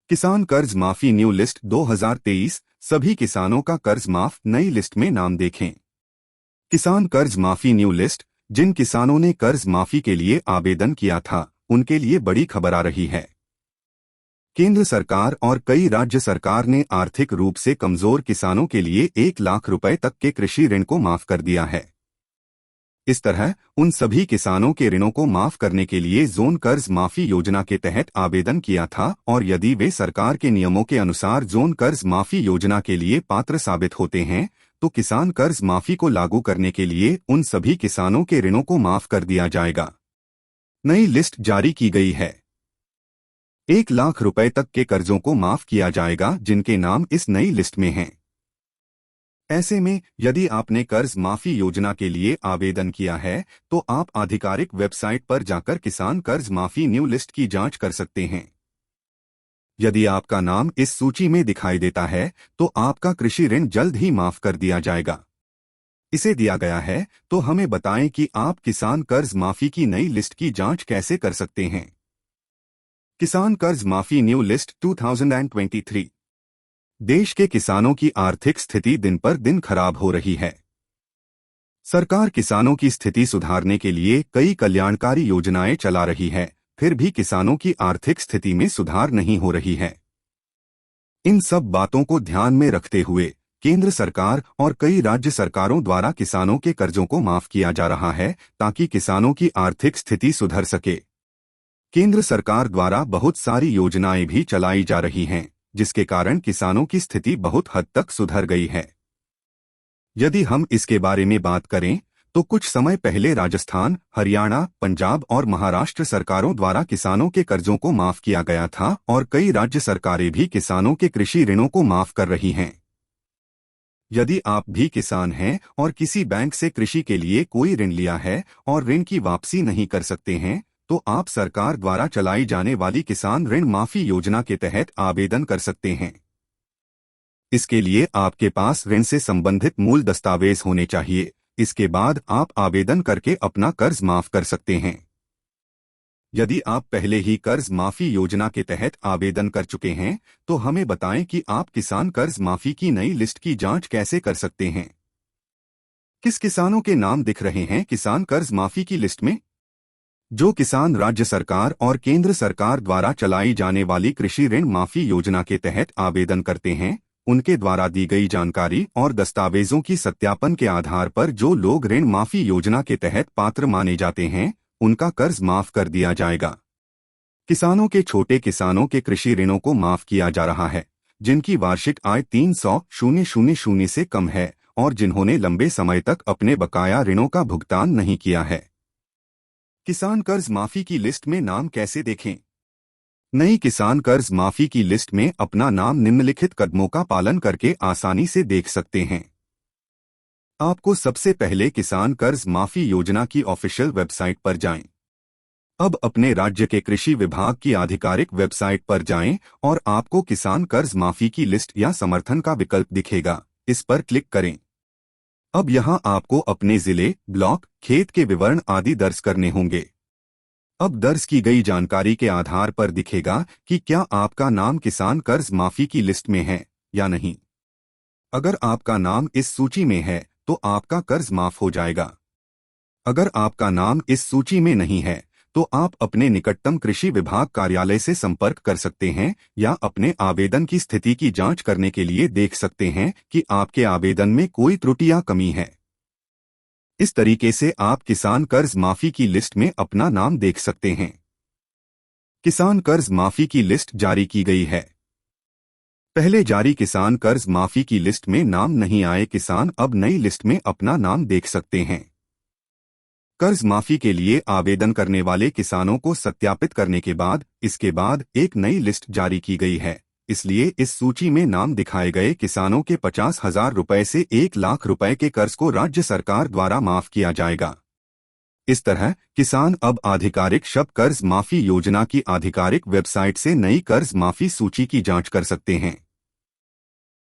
किसान कर्ज माफी न्यू लिस्ट 2023 सभी किसानों का कर्ज माफ नई लिस्ट में नाम देखें। किसान कर्ज माफी न्यू लिस्ट। जिन किसानों ने कर्ज माफी के लिए आवेदन किया था उनके लिए बड़ी खबर आ रही है। केंद्र सरकार और कई राज्य सरकार ने आर्थिक रूप से कमजोर किसानों के लिए 1 लाख रुपए तक के कृषि ऋण को माफ कर दिया है। इस तरह उन सभी किसानों के ऋणों को माफ करने के लिए जोन कर्ज माफी योजना के तहत आवेदन किया था और यदि वे सरकार के नियमों के अनुसार जोन कर्ज माफी योजना के लिए पात्र साबित होते हैं तो किसान कर्ज माफी को लागू करने के लिए उन सभी किसानों के ऋणों को माफ कर दिया जाएगा। नई लिस्ट जारी की गई है। 1 लाख रुपए तक के कर्जों को माफ किया जाएगा जिनके नाम इस नई लिस्ट में हैं। ऐसे में यदि आपने कर्ज माफी योजना के लिए आवेदन किया है तो आप आधिकारिक वेबसाइट पर जाकर किसान कर्ज माफी न्यू लिस्ट की जांच कर सकते हैं। यदि आपका नाम इस सूची में दिखाई देता है तो आपका कृषि ऋण जल्द ही माफ कर दिया जाएगा। इसे दिया गया है तो हमें बताएं कि आप किसान कर्ज माफी की नई लिस्ट की जांच कैसे कर सकते हैं। किसान कर्ज माफी न्यू लिस्ट 2023। देश के किसानों की आर्थिक स्थिति दिन पर दिन खराब हो रही है। सरकार किसानों की स्थिति सुधारने के लिए कई कल्याणकारी योजनाएं चला रही है, फिर भी किसानों की आर्थिक स्थिति में सुधार नहीं हो रही है। इन सब बातों को ध्यान में रखते हुए केंद्र सरकार और कई राज्य सरकारों द्वारा किसानों के कर्जों को माफ किया जा रहा है ताकि किसानों की आर्थिक स्थिति सुधर सके। केंद्र सरकार द्वारा बहुत सारी योजनाएं भी चलाई जा रही हैं जिसके कारण किसानों की स्थिति बहुत हद तक सुधर गई है। यदि हम इसके बारे में बात करें तो कुछ समय पहले राजस्थान, हरियाणा, पंजाब और महाराष्ट्र सरकारों द्वारा किसानों के कर्जों को माफ किया गया था और कई राज्य सरकारें भी किसानों के कृषि ऋणों को माफ कर रही हैं। यदि आप भी किसान हैं और किसी बैंक से कृषि के लिए कोई ऋण लिया है और ऋण की वापसी नहीं कर सकते हैं तो आप सरकार द्वारा चलाई जाने वाली किसान ऋण माफी योजना के तहत आवेदन कर सकते हैं। इसके लिए आपके पास ऋण से संबंधित मूल दस्तावेज होने चाहिए। इसके बाद आप आवेदन करके अपना कर्ज माफ कर सकते हैं। यदि आप पहले ही कर्ज माफी योजना के तहत आवेदन कर चुके हैं तो हमें बताएं कि आप किसान कर्ज माफी की नई लिस्ट की जांच कैसे कर सकते हैं। किस किसानों के नाम दिख रहे हैं किसान कर्ज माफी की लिस्ट में? जो किसान राज्य सरकार और केंद्र सरकार द्वारा चलाई जाने वाली कृषि ऋण माफी योजना के तहत आवेदन करते हैं उनके द्वारा दी गई जानकारी और दस्तावेजों की सत्यापन के आधार पर जो लोग ऋण माफी योजना के तहत पात्र माने जाते हैं उनका कर्ज माफ कर दिया जाएगा। किसानों के छोटे किसानों के कृषि ऋणों को माफ किया जा रहा है जिनकी वार्षिक आय 300,000 से कम है और जिन्होंने लंबे समय तक अपने बकाया ऋणों का भुगतान नहीं किया है। किसान कर्ज माफी की लिस्ट में नाम कैसे देखें? नई किसान कर्ज माफी की लिस्ट में अपना नाम निम्नलिखित कदमों का पालन करके आसानी से देख सकते हैं। आपको सबसे पहले किसान कर्ज माफी योजना की ऑफिशियल वेबसाइट पर जाएं। अब अपने राज्य के कृषि विभाग की आधिकारिक वेबसाइट पर जाएं और आपको किसान कर्ज माफी की लिस्ट या समर्थन का विकल्प दिखेगा, इस पर क्लिक करें। अब यहां आपको अपने जिले, ब्लॉक, खेत के विवरण आदि दर्ज करने होंगे। अब दर्ज की गई जानकारी के आधार पर दिखेगा कि क्या आपका नाम किसान कर्ज माफी की लिस्ट में है या नहीं। अगर आपका नाम इस सूची में है तो आपका कर्ज माफ हो जाएगा। अगर आपका नाम इस सूची में नहीं है तो आप अपने निकटतम कृषि विभाग कार्यालय से संपर्क कर सकते हैं या अपने आवेदन की स्थिति की जांच करने के लिए देख सकते हैं कि आपके आवेदन में कोई त्रुटि या कमी है। इस तरीके से आप किसान कर्ज माफी की लिस्ट में अपना नाम देख सकते हैं। किसान कर्ज माफी की लिस्ट जारी की गई है। पहले जारी किसान कर्ज माफी की लिस्ट में नाम नहीं आए किसान अब नई लिस्ट में अपना नाम देख सकते हैं। कर्ज माफी के लिए आवेदन करने वाले किसानों को सत्यापित करने के बाद इसके बाद एक नई लिस्ट जारी की गई है, इसलिए इस सूची में नाम दिखाए गए किसानों के 50,000 रुपए से 1 लाख रुपए के कर्ज को राज्य सरकार द्वारा माफ किया जाएगा। इस तरह किसान अब आधिकारिक शब कर्ज माफी योजना की आधिकारिक वेबसाइट से नई कर्ज माफी सूची की जांच कर सकते हैं।